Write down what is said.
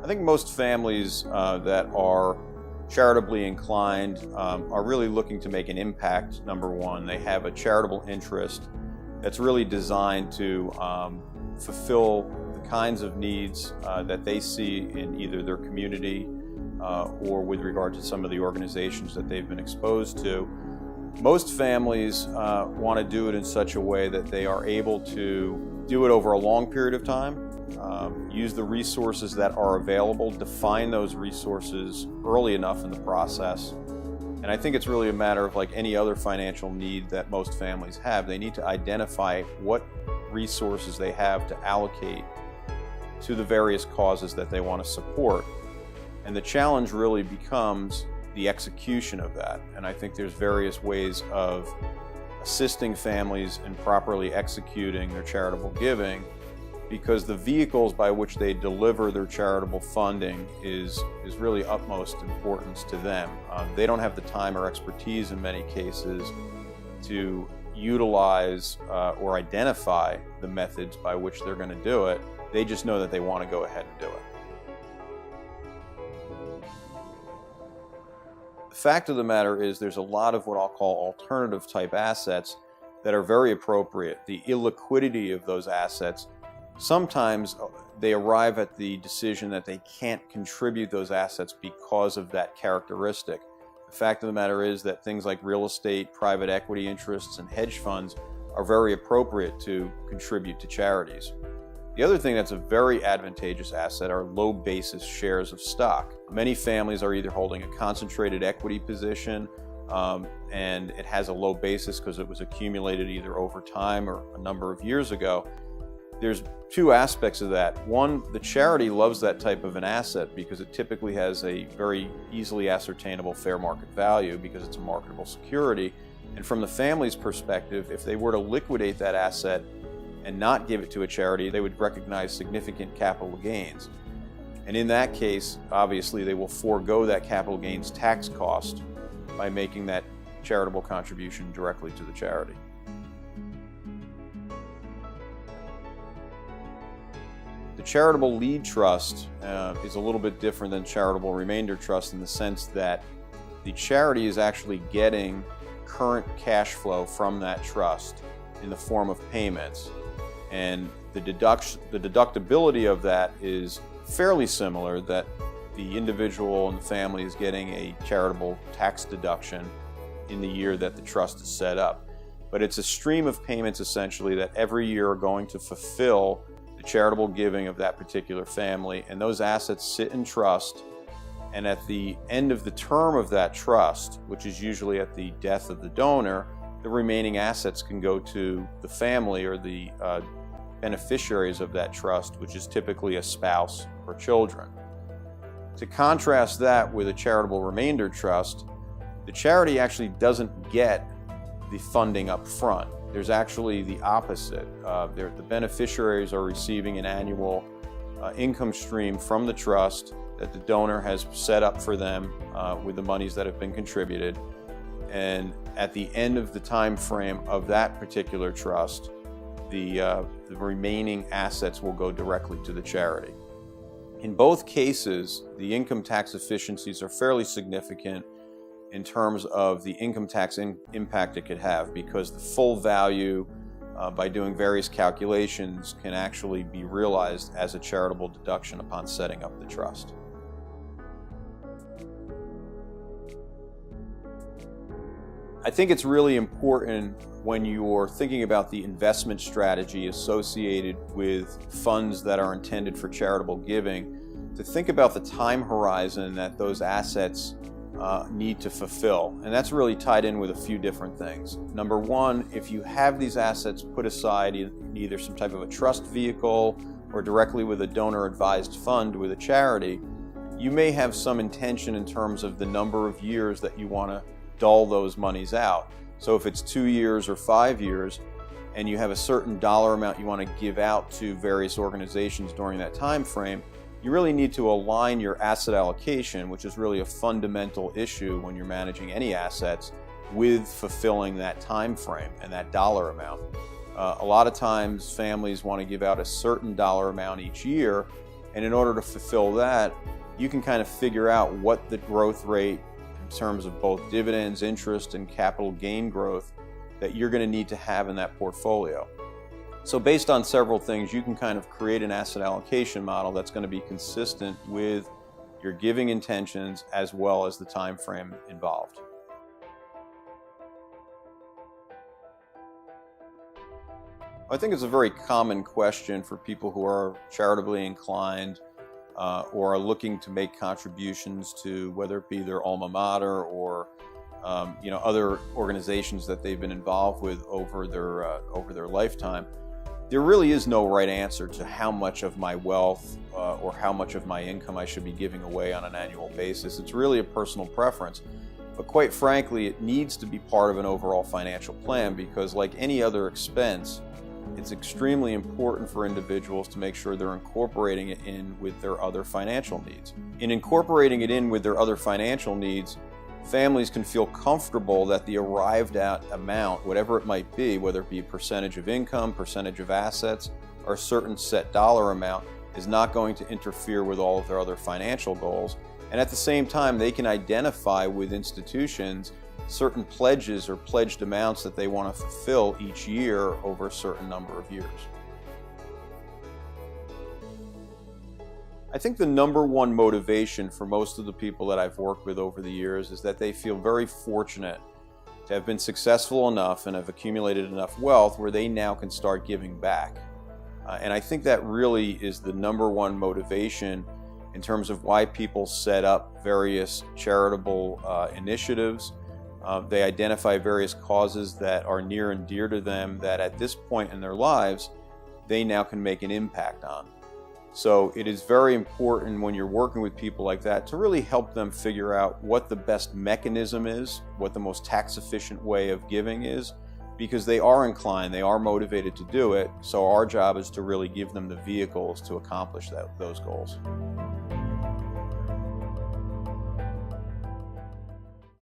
I think most families that are charitably inclined are really looking to make an impact. Number one, they have a charitable interest that's really designed to fulfill the kinds of needs that they see in either their community or with regard to some of the organizations that they've been exposed to. Most families want to do it in such a way that they are able to do it over a long period of time, use the resources that are available, define those resources early enough in the process. And I think it's really a matter of like any other financial need that most families have. They need to identify what resources they have to allocate to the various causes that they want to support. And the challenge really becomes the execution of that. And I think there's various ways of assisting families in properly executing their charitable giving, because the vehicles by which they deliver their charitable funding is really utmost importance to them. They don't have the time or expertise in many cases to utilize or identify the methods by which they're going to do it. They just know that they want to go ahead and do it. The fact of the matter is there's a lot of what I'll call alternative type assets that are very appropriate. The illiquidity of those assets, sometimes they arrive at the decision that they can't contribute those assets because of that characteristic. The fact of the matter is that things like real estate, private equity interests, and hedge funds are very appropriate to contribute to charities. The other thing that's a very advantageous asset are low basis shares of stock. Many families are either holding a concentrated equity position and it has a low basis because it was accumulated either over time or a number of years ago. There's two aspects of that. One, the charity loves that type of an asset because it typically has a very easily ascertainable fair market value because it's a marketable security. And from the family's perspective, if they were to liquidate that asset and not give it to a charity, they would recognize significant capital gains. And in that case, obviously, they will forego that capital gains tax cost by making that charitable contribution directly to the charity. The charitable lead trust is a little bit different than charitable remainder trust in the sense that the charity is actually getting current cash flow from that trust in the form of payments. And the deductibility of that is fairly similar, that the individual and the family is getting a charitable tax deduction in the year that the trust is set up. But it's a stream of payments essentially that every year are going to fulfill the charitable giving of that particular family, and those assets sit in trust, and at the end of the term of that trust, which is usually at the death of the donor, the remaining assets can go to the family or the beneficiaries of that trust, which is typically a spouse or children. To contrast that with a charitable remainder trust, the charity actually doesn't get the funding up front. There's actually the opposite. The beneficiaries are receiving an annual income stream from the trust that the donor has set up for them with the monies that have been contributed. And at the end of the time frame of that particular trust, the remaining assets will go directly to the charity. In both cases, the income tax efficiencies are fairly significant in terms of the income tax impact it could have, because the full value by doing various calculations can actually be realized as a charitable deduction upon setting up the trust. I think it's really important when you're thinking about the investment strategy associated with funds that are intended for charitable giving to think about the time horizon that those assets need to fulfill. And that's really tied in with a few different things. Number one, if you have these assets put aside in either some type of a trust vehicle or directly with a donor-advised fund with a charity, you may have some intention in terms of the number of years that you want to dole those monies out. So if it's 2 years or 5 years and you have a certain dollar amount you want to give out to various organizations during that time frame, you really need to align your asset allocation, which is really a fundamental issue when you're managing any assets, with fulfilling that time frame and that dollar amount. A lot of times families want to give out a certain dollar amount each year, And in order to fulfill that, you can kind of figure out what the growth rate in terms of both dividends, interest, and capital gain growth that you're going to need to have in that portfolio. So based on several things, you can kind of create an asset allocation model that's going to be consistent with your giving intentions as well as the time frame involved. I think it's a very common question for people who are charitably inclined or are looking to make contributions to whether it be their alma mater or other organizations that they've been involved with over their lifetime. There really is no right answer to how much of my wealth or how much of my income I should be giving away on an annual basis. It's really a personal preference. But quite frankly, it needs to be part of an overall financial plan because like any other expense, it's extremely important for individuals to make sure they're incorporating it in with their other financial needs. In incorporating it in with their other financial needs, families can feel comfortable that the arrived at amount, whatever it might be, whether it be a percentage of income, percentage of assets, or a certain set dollar amount, is not going to interfere with all of their other financial goals. And at the same time, they can identify with institutions certain pledges or pledged amounts that they want to fulfill each year over a certain number of years. I think the number one motivation for most of the people that I've worked with over the years is that they feel very fortunate to have been successful enough and have accumulated enough wealth where they now can start giving back. And I think that really is the number one motivation in terms of why people set up various charitable initiatives. They identify various causes that are near and dear to them that at this point in their lives, they now can make an impact on. So it is very important when you're working with people like that to really help them figure out what the best mechanism is, what the most tax efficient way of giving is, because they are inclined, they are motivated to do it. So our job is to really give them the vehicles to accomplish those goals.